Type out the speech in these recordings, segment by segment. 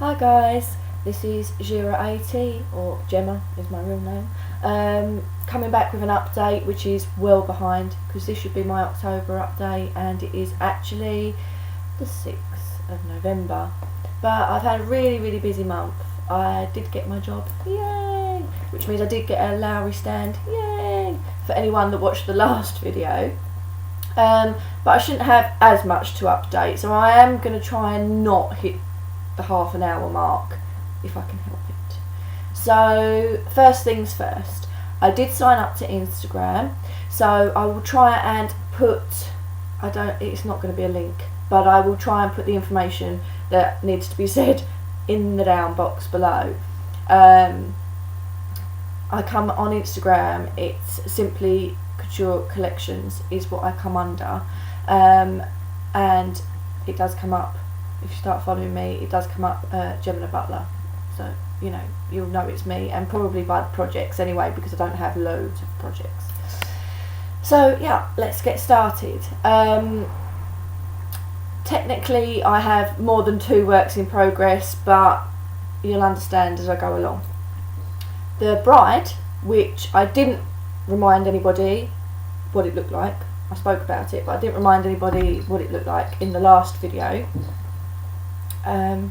Hi guys, this is Jira80, or Gemma is my real name, coming back with an update which is well behind because this should be my October update and it is actually the 6th of November. But I've had a really busy month. I did get my job, yay, which means I did get a Lowry stand, yay, for anyone that watched the last video. But I shouldn't have as much to update, so I am going to try and not hit the half an hour mark if I can help it. So first things first, I did sign up to Instagram, so I will try and put, it's not going to be a link, but I will try and put the information that needs to be said in the down box below. I come on Instagram, it's simply Couture Collections is what I come under, and it does come up. If you start following me, it does come up Gemma Butler, so you know, you'll know it's me, and probably by the projects anyway because I don't have loads of projects. So yeah, let's get started. Technically I have more than 2 works in progress, but you'll understand as I go along. The bride, which I didn't remind anybody what it looked like, I spoke about it but I didn't remind anybody what it looked like in the last video. I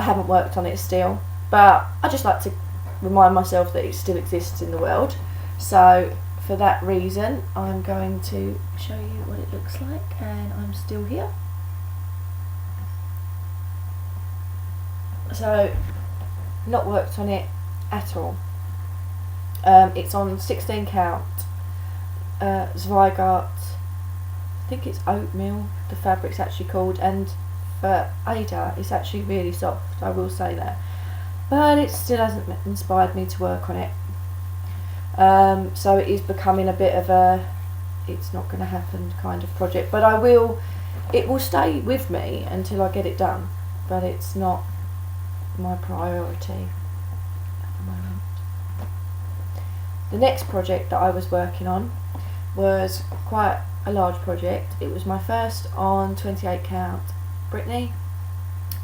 haven't worked on it still, but I just like to remind myself that it still exists in the world. So for that reason I'm going to show you what it looks like, and I'm still here. So not worked on it at all. It's on 16 count Zweigart, I think it's oatmeal the fabric's actually called, and for Ada it's actually really soft, I will say that, but it still hasn't inspired me to work on it. So it is becoming a bit of a it's not going to happen kind of project, but it will stay with me until I get it done, but it's not my priority at the moment. The next project that I was working on was quite a large project. It was my first on 28 count Brittany.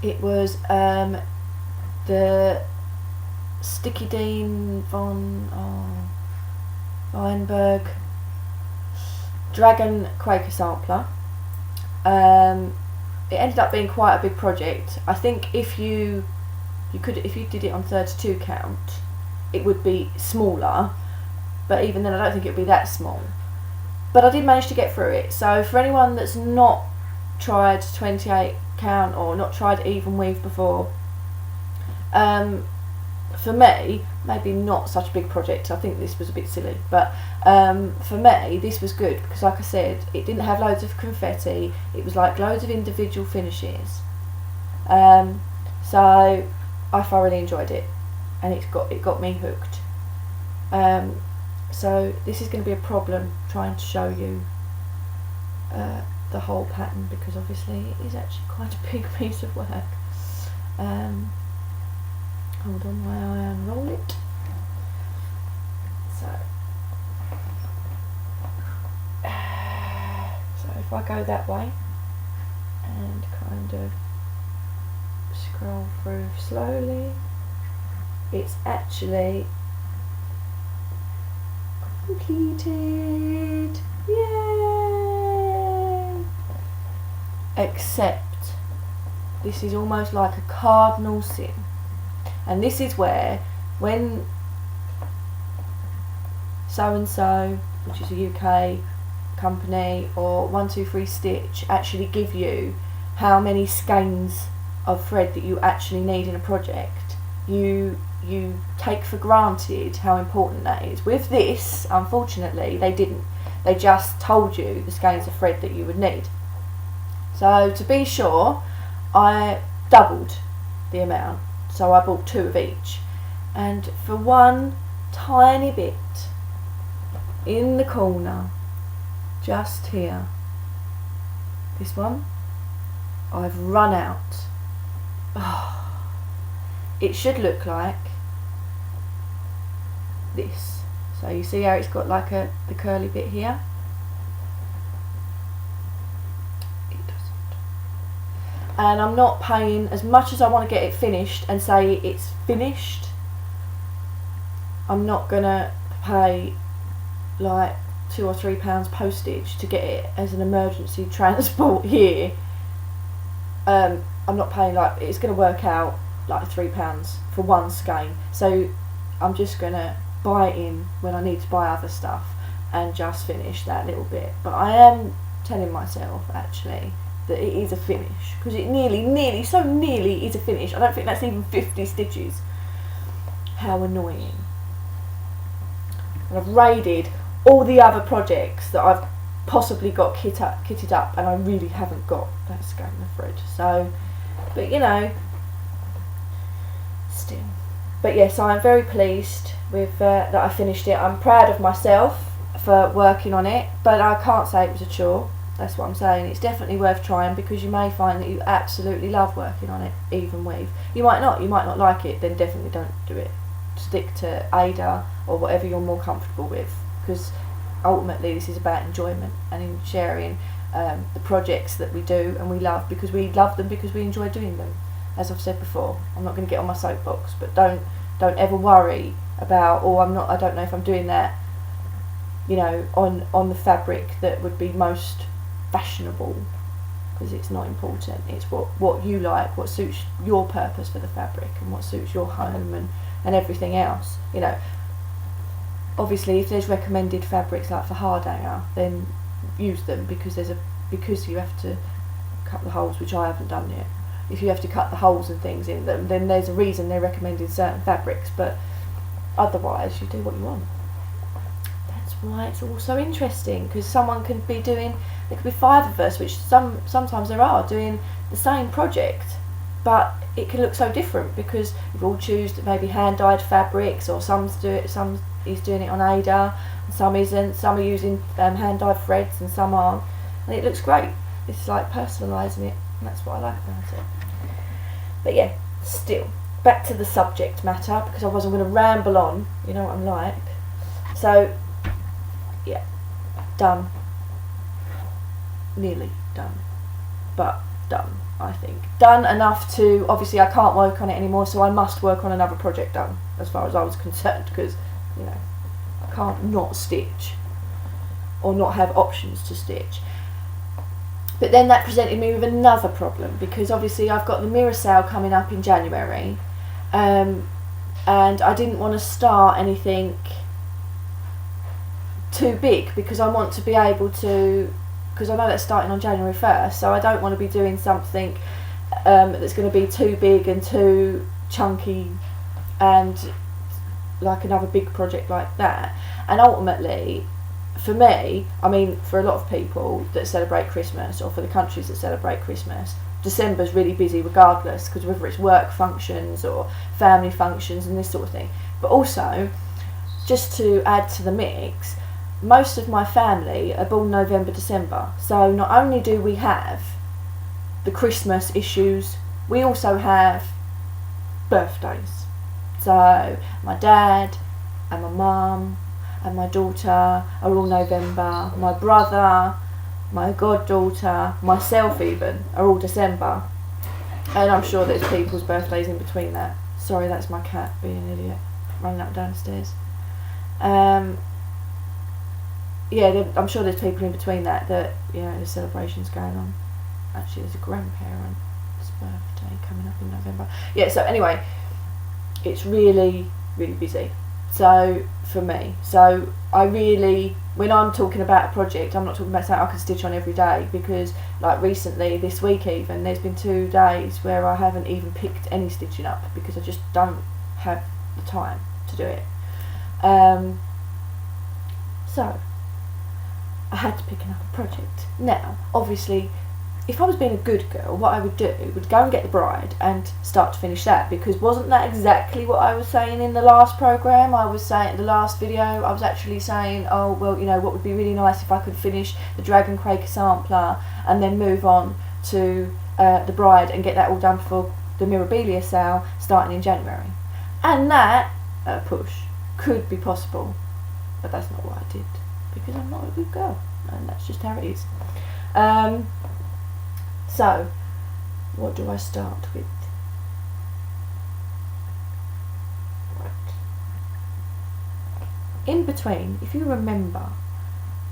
It was the Sticky Dean von Weinberg Dragon Quaker sampler. It ended up being quite a big project. I think if you did it on 32 count it would be smaller, but even then I don't think it would be that small. But I did manage to get through it. So for anyone that's not tried 28 count or not tried even weave before, for me, maybe not such a big project, I think this was a bit silly, but for me this was good because, like I said, it didn't have loads of confetti, it was like loads of individual finishes, so I thoroughly enjoyed it and it got me hooked. So this is going to be a problem trying to show you the whole pattern because obviously it is actually quite a big piece of work. Hold on while I unroll it. So if I go that way and kind of scroll through slowly, it's actually completed, yay! Except this is almost like a cardinal sin, and this is where when so and so, which is a UK company, or 123 Stitch actually give you how many skeins of thread that you actually need in a project, you take for granted how important that is. With this, unfortunately, they didn't. They just told you the skeins of thread that you would need. So to be sure, I doubled the amount. So I bought 2 of each. And for one tiny bit in the corner, just here, this one, I've run out. Oh, it should look like this. So you see how it's got like the curly bit here? It doesn't. and I'm not paying as much as I want to get it finished and say it's finished. I'm not gonna pay like £2 or £3 postage to get it as an emergency transport here. I'm not paying, like, it's going to work out like £3 for one skein, so I'm just going to buy it in when I need to buy other stuff and just finish that little bit. But I am telling myself actually that it is a finish, because it so nearly is a finish. I don't think that's even 50 stitches. How annoying. And I've raided all the other projects that I've possibly got kitted up, and I really haven't got that skein of thread. So, but you know, still. But yes, I am very pleased with that I finished it. I'm proud of myself for working on it, but I can't say it was a chore. That's what I'm saying. It's definitely worth trying, because you may find that you absolutely love working on it, even weave. You might not like it, then definitely don't do it. Stick to Ada or whatever you're more comfortable with, because ultimately this is about enjoyment and in sharing the projects that we do and we love, because we love them, because we enjoy doing them. As I've said before, I'm not going to get on my soapbox, but don't ever worry about, I don't know if I'm doing that, you know, on the fabric that would be most fashionable, because it's not important. It's what you like, what suits your purpose for the fabric, and what suits your home and everything else, you know. Obviously, if there's recommended fabrics like for hardanger, then use them, because you have to cut the holes, which I haven't done yet. If you have to cut the holes and things in them, then there's a reason they're recommending certain fabrics, but otherwise you do what you want. That's why it's all so interesting, because someone can be doing, there could be 5 of us, which sometimes there are, doing the same project, but it can look so different, because you've all choose maybe hand-dyed fabrics, or some is doing it on Ada, and some isn't, some are using hand-dyed threads and some aren't, and it looks great. It's like personalising it, and that's what I like about it. But yeah, still, back to the subject matter, because I wasn't going to ramble on, you know what I'm like. So, yeah, done. Nearly done. But done, I think. Done enough to, obviously I can't work on it anymore, so I must work on another project done, as far as I was concerned, because, you know, I can't not stitch, or not have options to stitch. But then that presented me with another problem, because obviously I've got the mirror sale coming up in January, and I didn't want to start anything too big, because I want to be able to, because I know that's starting on January 1st, so I don't want to be doing something that's going to be too big and too chunky and like another big project like that. And ultimately, for me, I mean, for a lot of people that celebrate Christmas, or for the countries that celebrate Christmas, December's really busy regardless, because whether it's work functions or family functions and this sort of thing. But also, just to add to the mix, most of my family are born November, December. So not only do we have the Christmas issues, we also have birthdays. So my dad and my mum and my daughter are all November. My brother, my goddaughter, myself even, are all December. And I'm sure there's people's birthdays in between that. Sorry, that's my cat being an idiot, running up and down the stairs. Yeah, I'm sure there's people in between that, you know, there's celebrations going on. Actually, there's a grandparent's birthday coming up in November. Yeah, so anyway, it's really, really busy. So, for me. So, I really, when I'm talking about a project, I'm not talking about something I can stitch on every day, because, like recently, this week even, there's been 2 days where I haven't even picked any stitching up, because I just don't have the time to do it. So, I had to pick another project. Now, obviously, if I was being a good girl, what I would do would go and get the bride and start to finish that, because wasn't that exactly what I was saying in the last programme? I was saying, in the last video, I was actually saying, oh, well, you know, what would be really nice if I could finish the Dragon Quaker sampler and then move on to the bride and get that all done for the Mirabilia sale starting in January. And that, push, could be possible, but that's not what I did, because I'm not a good girl, and that's just how it is. So, what do I start with? Right. In between, if you remember,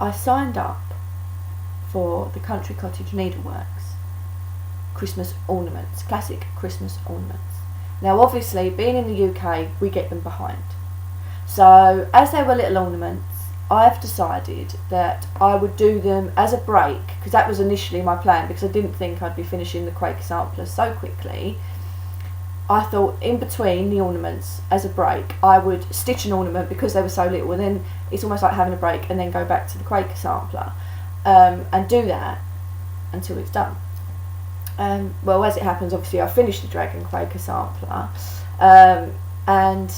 I signed up for the Country Cottage Needleworks Christmas ornaments, classic Christmas ornaments. Now obviously, being in the UK, we get them behind. So as they were little ornaments, I've decided that I would do them as a break, because that was initially my plan, because I didn't think I'd be finishing the Quaker sampler so quickly. I thought in between the ornaments, as a break, I would stitch an ornament because they were so little, and then it's almost like having a break and then go back to the Quaker sampler and do that until it's done. Well, as it happens, obviously I finished the Dragon Quaker sampler and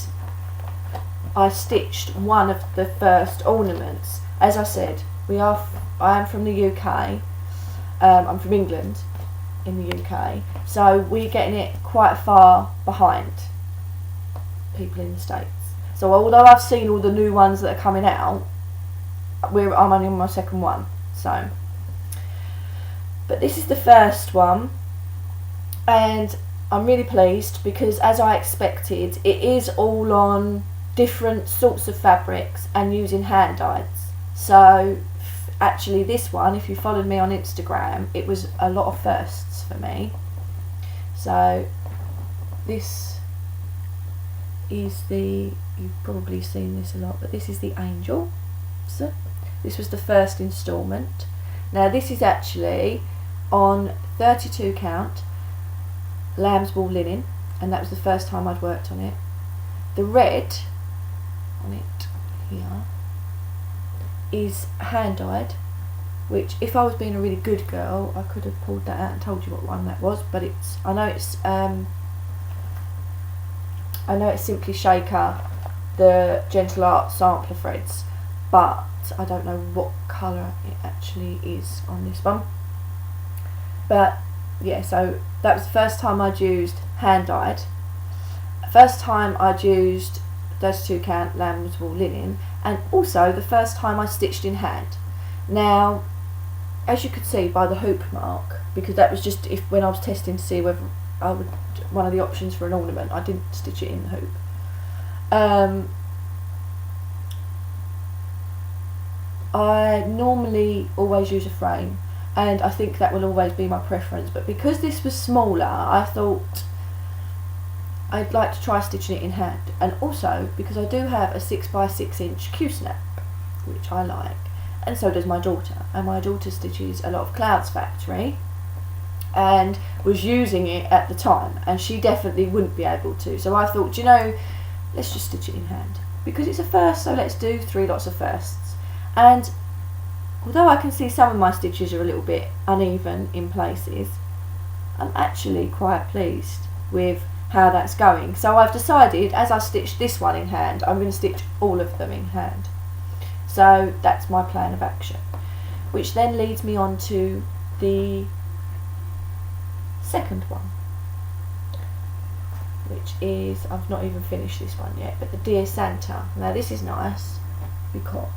I stitched one of the first ornaments. As I said, I am from the UK, I'm from England in the UK, so we're getting it quite far behind people in the States. So although I've seen all the new ones that are coming out, I'm only on my second one. So, but this is the first one, and I'm really pleased because, as I expected, it is all on different sorts of fabrics and using hand dyes. So actually this one, if you followed me on Instagram, it was a lot of firsts for me. So this is you've probably seen this a lot, but this is the Angel. So this was the first instalment. Now this is actually on 32 count lamb's wool linen, and that was the first time I'd worked on it. The red on it here is hand dyed, which if I was being a really good girl I could have pulled that out and told you what one that was, but I know it's Simply Shaker, the Gentle Art sampler threads, but I don't know what colour it actually is on this one. But yeah, so that was the first time I'd used hand dyed, first time I'd used 32 count lamb's wool linen, and also the first time I stitched in hand. Now, as you could see by the hoop mark, because that was just when I was testing to see whether I would, one of the options for an ornament, I didn't stitch it in the hoop. I normally always use a frame, and I think that will always be my preference, but because this was smaller, I thought I'd like to try stitching it in hand, and also because I do have a 6x6 inch Q-snap, which I like, and so does my daughter, and my daughter stitches a lot of Clouds Factory and was using it at the time, and she definitely wouldn't be able to, so I thought, you know, let's just stitch it in hand because it's a first, so let's do 3 lots of firsts. And although I can see some of my stitches are a little bit uneven in places, I'm actually quite pleased with how that's going. So I've decided, as I stitched this one in hand, I'm going to stitch all of them in hand. So that's my plan of action, which then leads me on to the second one, which is, I've not even finished this one yet, but the Dear Santa. Now this is nice because,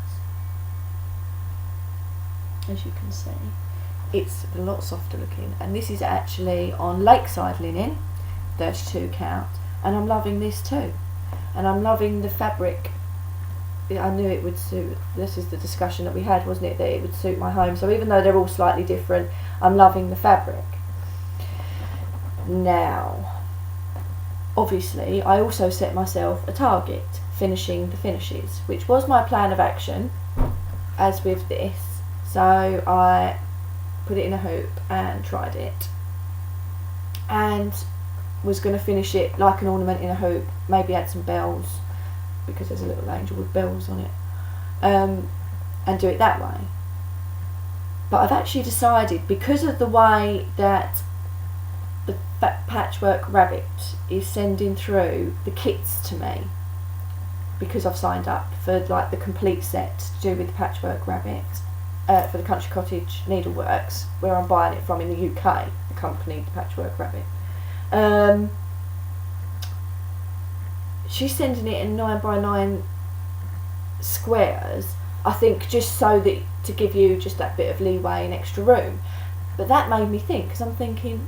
as you can see, it's a lot softer looking, and this is actually on Lakeside linen, 32 count, and I'm loving this too, and I'm loving the fabric. I knew it would suit, this is the discussion that we had, wasn't it, that it would suit my home, so even though they're all slightly different, I'm loving the fabric. Now obviously I also set myself a target, finishing the finishes, which was my plan of action as with this. So I put it in a hoop and tried it, and was going to finish it like an ornament in a hoop, maybe add some bells because there's a little angel with bells on it, and do it that way. But I've actually decided, because of the way that the Patchwork Rabbit is sending through the kits to me, because I've signed up for like the complete set to do with the Patchwork Rabbit, for the Country Cottage Needleworks, where I'm buying it from in the UK, the company, the Patchwork Rabbit. She's sending it in 9x9 squares, I think, just so that to give you just that bit of leeway and extra room. But that made me think, because I'm thinking,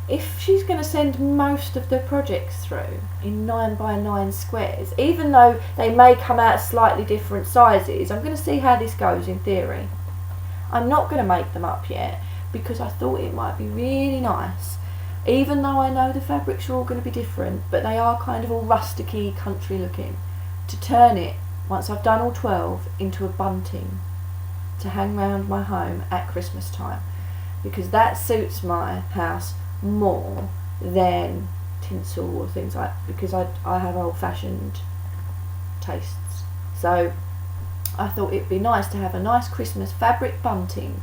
if she's going to send most of the projects through in 9x9 squares, even though they may come out slightly different sizes, I'm going to see how this goes in theory. I'm not going to make them up yet because I thought it might be really nice, even though I know the fabrics are all going to be different, but they are kind of all rusticy, country looking, to turn it, once I've done all 12, into a bunting to hang round my home at Christmas time, because that suits my house more than tinsel or things like that, because I have old-fashioned tastes. So I thought it'd be nice to have a nice Christmas fabric bunting,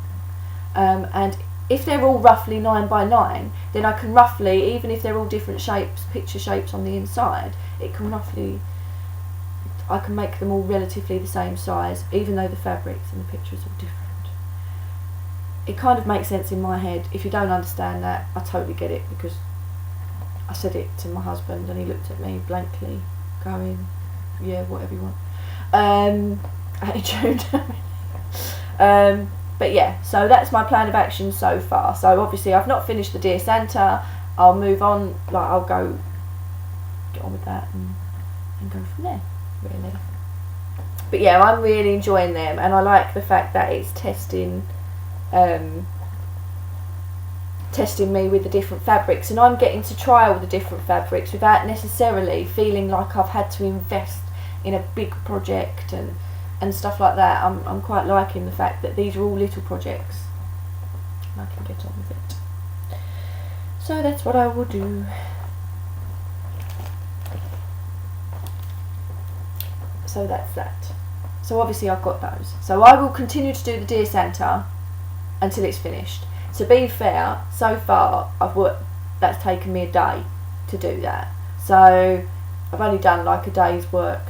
and if they're all roughly 9x9, then I can roughly, even if they're all different shapes, picture shapes on the inside, I can make them all relatively the same size, even though the fabrics and the pictures are different. It kind of makes sense in my head. If you don't understand that, I totally get it, because I said it to my husband and he looked at me blankly, going, yeah, whatever you want. Attitude. But yeah, so that's my plan of action so far. So obviously I've not finished the Dear Santa. I'll move on, I'll go get on with that and go from there, really. But yeah, I'm really enjoying them, and I like the fact that it's testing me with the different fabrics, and I'm getting to try all the different fabrics without necessarily feeling like I've had to invest in a big project and stuff like that. I'm quite liking the fact that these are all little projects and I can get on with it. So that's what I will do. So that's that. So obviously I've got those. So I will continue to do the Dear Santa until it's finished. To be fair, so far that's taken me a day to do that. So I've only done like a day's work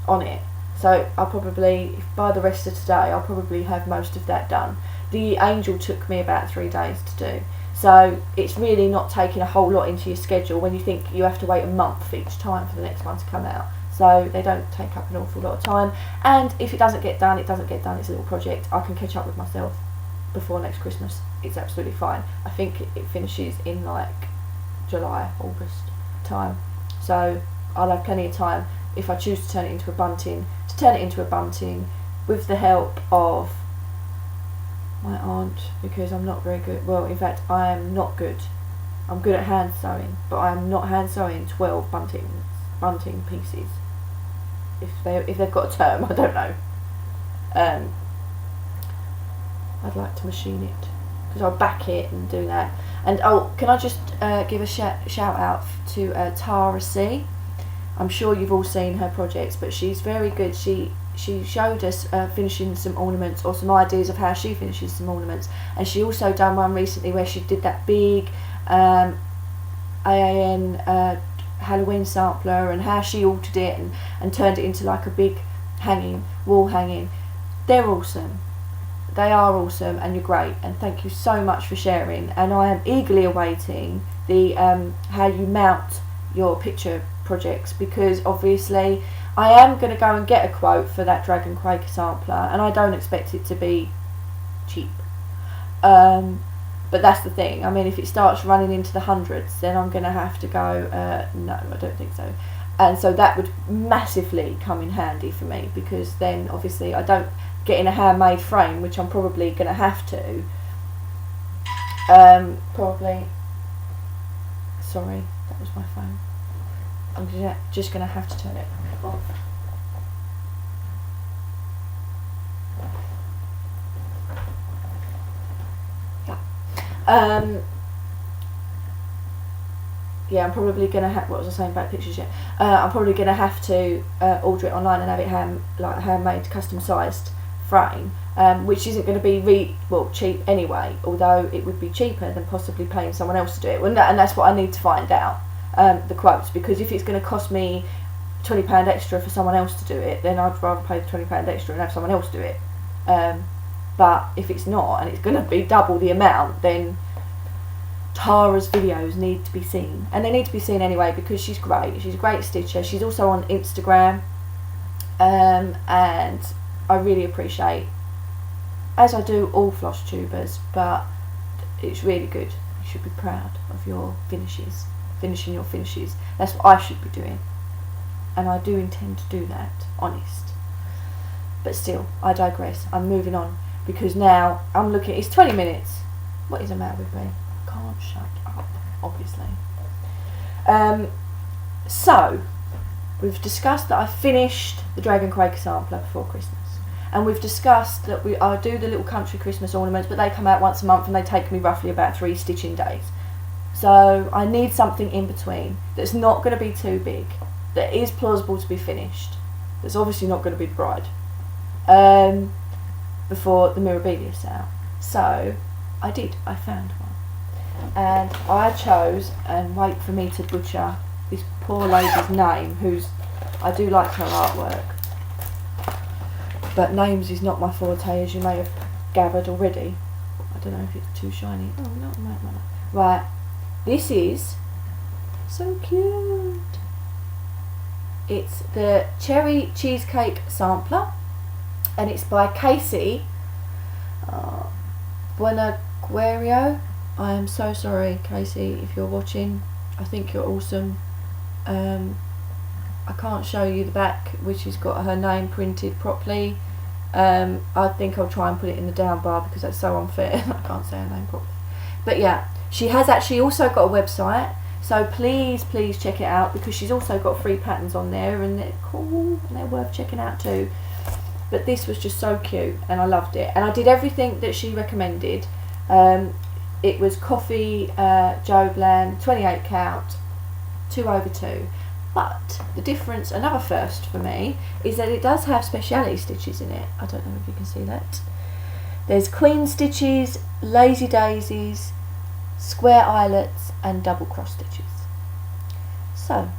on it. So I'll probably, by the rest of today, I'll probably have most of that done. The angel took me about 3 days to do. So it's really not taking a whole lot into your schedule when you think you have to wait a month each time for the next one to come out. So they don't take up an awful lot of time. And if it doesn't get done, it doesn't get done. It's a little project. I can catch up with myself before next Christmas. It's absolutely fine. I think it finishes in like July, August time. So I'll have plenty of time, if I choose to turn it into a bunting, with the help of my aunt, because I'm not very good. Well, in fact, I am not good. I'm good at hand sewing, but I am not hand sewing 12 bunting pieces. If they've got a term, I don't know. I'd like to machine it, because I'll back it and do that. And oh, can I just give a shout out to Tara C. I'm sure you've all seen her projects, but she's very good. She showed us finishing some ornaments, or some ideas of how she finishes some ornaments, and she also done one recently where she did that big AAN Halloween sampler, and how she altered it and turned it into like a big wall hanging. They're awesome. They are awesome, and you're great, and thank you so much for sharing. And I am eagerly awaiting the how you mount your picture projects, because obviously I am going to go and get a quote for that Dragon Quaker sampler, and I don't expect it to be cheap. But that's the thing. I mean, if it starts running into the hundreds, then I'm going to have to go, no, I don't think so. And so that would massively come in handy for me, because then obviously I don't get in a handmade frame, which I'm probably going to have to. Sorry, that was my phone. I'm just going to have to turn it off. Yeah, I'm probably going to have, what was I saying about pictures yet? I'm probably going to have to order it online and have it handmade, custom sized frame, which isn't going to be cheap anyway, although it would be cheaper than possibly paying someone else to do it. And that's what I need to find out, the quotes, because if it's going to cost me £20 extra for someone else to do it, then I'd rather pay the £20 extra and have someone else do it. But if it's not, and it's going to be double the amount, then Tara's videos need to be seen, and they need to be seen anyway, because she's great. She's a great stitcher. She's also on Instagram, and I really appreciate, as I do all floss tubers, but it's really good. should be proud of your finishes, finishing your finishes. That's what I should be doing, and I do intend to do that, honest. But still, I digress. I'm moving on, because now I'm looking, it's 20 minutes. What is the matter with me? I can't shut up, obviously. So, we've discussed that I finished the Dragon Quaker sampler before Christmas. And we've discussed that I do the little country Christmas ornaments, but they come out once a month and they take me roughly about 3 stitching days. So I need something in between that's not going to be too big, that is plausible to be finished, that's obviously not going to be the bride, before the Mirabilia sale. So I found one. And I chose, and wait for me to butcher this poor lady's name, I do like her artwork, but names is not my forte, as you may have gathered already. I don't know if it's too shiny. Oh, no, no. Right, this is so cute. It's the Cherry Cheesecake sampler, and it's by Casey Buonaugurio. I am so sorry, Casey, if you're watching. I think you're awesome. I can't show you the back, which has got her name printed properly. I think I'll try and put it in the down bar because that's so unfair. I can't say her name properly. But yeah, she has actually also got a website, so please check it out, because she's also got free patterns on there, and they're cool and they're worth checking out too. But this was just so cute and I loved it, and I did everything that she recommended. It was coffee, Joe Bland, 28 count, 2/2. But the difference, another first for me, is that it does have speciality stitches in it. I don't know if you can see that. There's queen stitches, lazy daisies, square eyelets, and double cross stitches. So,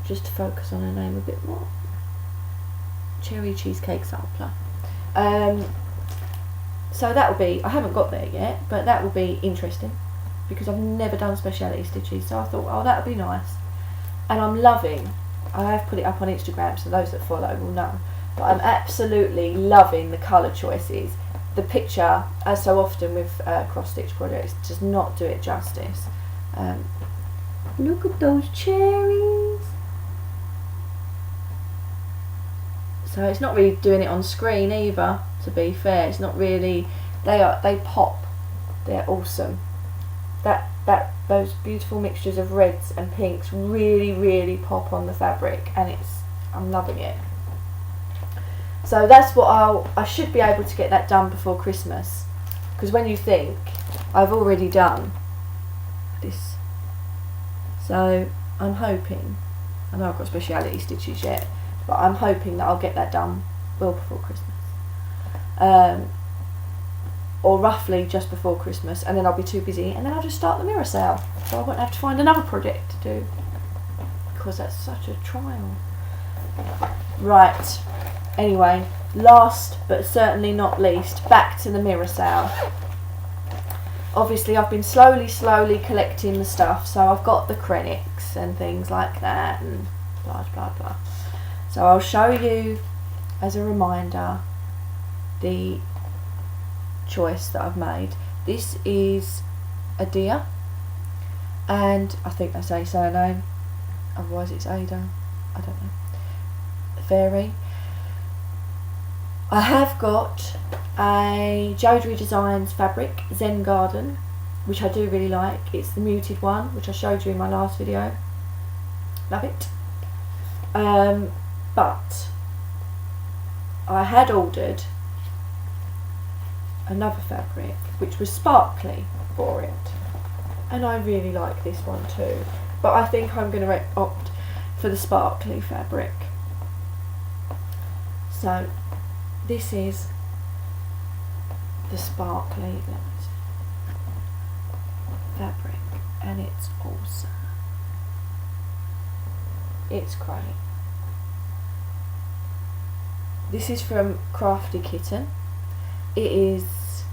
just to focus on her name a bit more. Cherry Cheesecake sampler. So that will be, I haven't got there yet, but that will be interesting, because I've never done speciality stitches, so I thought, oh, that would be nice. And I'm loving, I have put it up on Instagram, so those that follow will know, but I'm absolutely loving the colour choices. The picture, as so often with cross-stitch projects, does not do it justice. Look at those cherries. So it's not really doing it on screen either, to be fair. It's not really, they pop. They're awesome. Those beautiful mixtures of reds and pinks really pop on the fabric, and I'm loving it. So that's what I should be able to get that done before Christmas, because when you think I've already done this, so I'm hoping, I know I've got speciality stitches yet, but I'm hoping that I'll get that done well before Christmas, or roughly just before Christmas, and then I'll be too busy, and then I'll just start the mirror sale, so I won't have to find another project to do, because that's such a trial. Right, anyway, last but certainly not least, back to the mirror sale. Obviously I've been slowly collecting the stuff, so I've got the Krennics and things like that, and blah blah blah. So I'll show you, as a reminder, the choice that I've made. This is a deer, and I think that's a surname, otherwise it's Ada, I don't know. Fairy. I have got a Jodery Designs fabric, Zen Garden, which I do really like. It's the muted one, which I showed you in my last video. Love it. But I had ordered another fabric which was sparkly for it, and I really like this one too, but I think I'm going to opt for the sparkly fabric. So this is the sparkly fabric, and it's awesome. It's great. This is from Crafty Kitten. It is,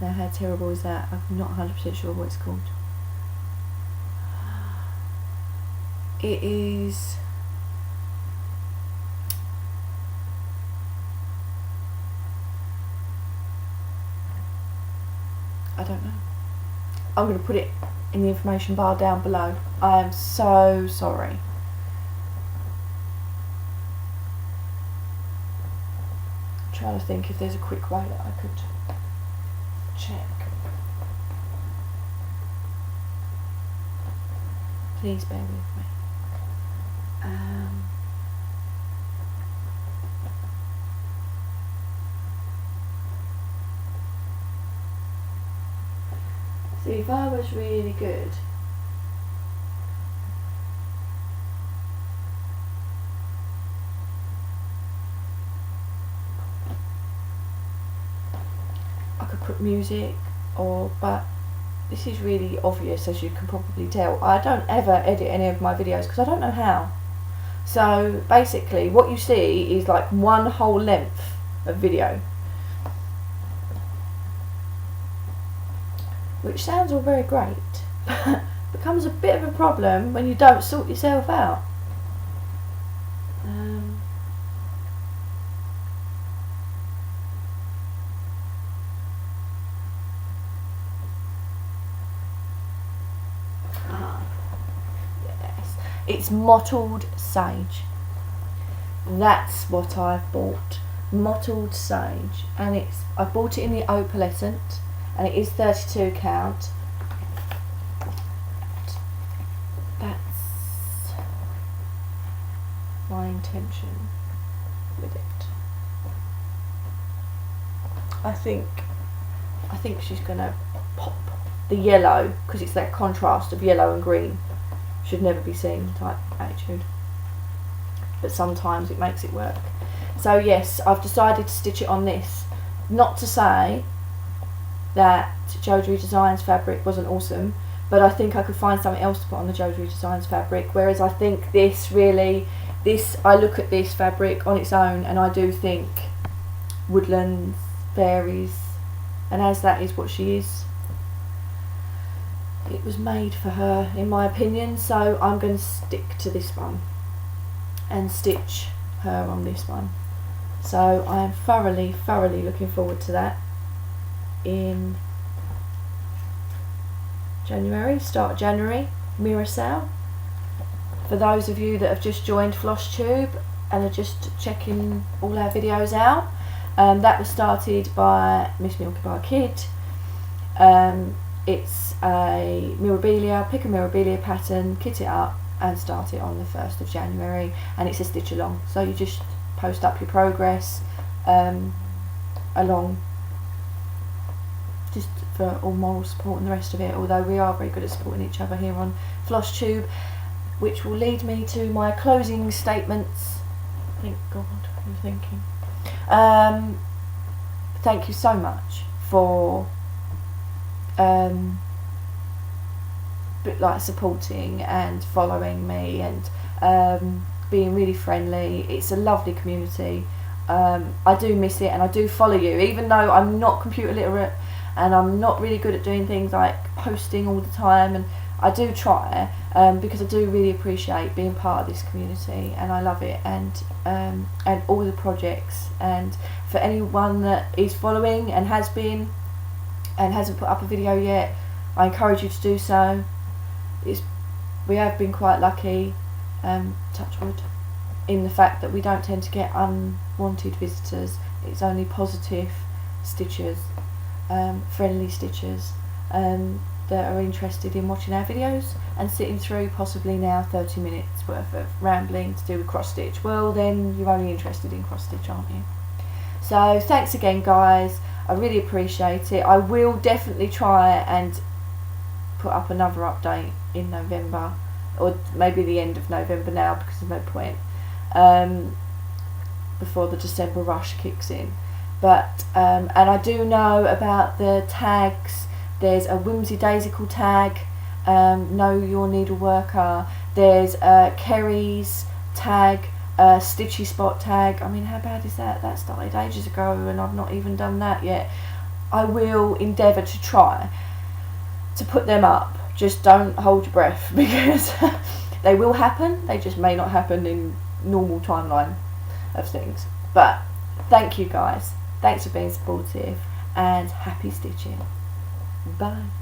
now how terrible is that? I'm not 100% sure what it's called. It is I don't know. I'm going to put it in the information bar down below. I am so sorry. I'm trying to think if there's a quick way that I could check. Please bear with me. See, if I was really good, I could put music, but this is really obvious, as you can probably tell. I don't ever edit any of my videos because I don't know how. So basically what you see is like one whole length of video, which sounds all very great, but becomes a bit of a problem when you don't sort yourself out. Yes, it's mottled sage. That's what I've bought, mottled sage, and I bought it in the opalescent. And it is 32 count. That's my intention with it. I think she's gonna pop the yellow, because it's that contrast of yellow and green. Should never be seen type attitude. But sometimes it makes it work. So yes, I've decided to stitch it on this. Not to say that Jodery Designs fabric wasn't awesome, but I think I could find something else to put on the Jodery Designs fabric, whereas I think I look at this fabric on its own and I do think woodlands, fairies, and as that is what she is, it was made for her in my opinion, so I'm going to stick to this one and stitch her on this one. So I am thoroughly looking forward to that. In January, start of January, mirror sale. For those of you that have just joined FlossTube and are just checking all our videos out, that was started by mrsmilkybarkid. It's a mirabilia, pick a mirabilia pattern, kit it up and start it on the 1st of January, and it's a stitch along, so you just post up your progress along, just for all moral support and the rest of it, although we are very good at supporting each other here on FlossTube, which will lead me to my closing statements. Thank God, I'm thinking. Thank you so much for supporting and following me and being really friendly. It's a lovely community. I do miss it, and I do follow you, even though I'm not computer literate and I'm not really good at doing things like posting all the time, and I do try because I do really appreciate being part of this community and I love it, and all the projects. And for anyone that is following and has been and hasn't put up a video yet, I encourage you to do so. We have been quite lucky, touch wood, in the fact that we don't tend to get unwanted visitors. It's only positive stitchers, friendly stitchers that are interested in watching our videos and sitting through possibly now 30 minutes worth of rambling to do with cross stitch. Well, then you're only interested in cross stitch, aren't you? So thanks again, guys. I really appreciate it. I will definitely try and put up another update in November, or maybe the end of November now, because there's no point before the December rush kicks in. But and I do know about the tags. There's a Whimsydaisical tag, Know Your Needle Worker. There's Kerry's tag, Stitchy Spot tag. I mean, how bad is that? That started ages ago and I've not even done that yet. I will endeavour to try to put them up. Just don't hold your breath, because they will happen. They just may not happen in normal timeline of things. But thank you, guys. Thanks for being supportive, and happy stitching. Bye.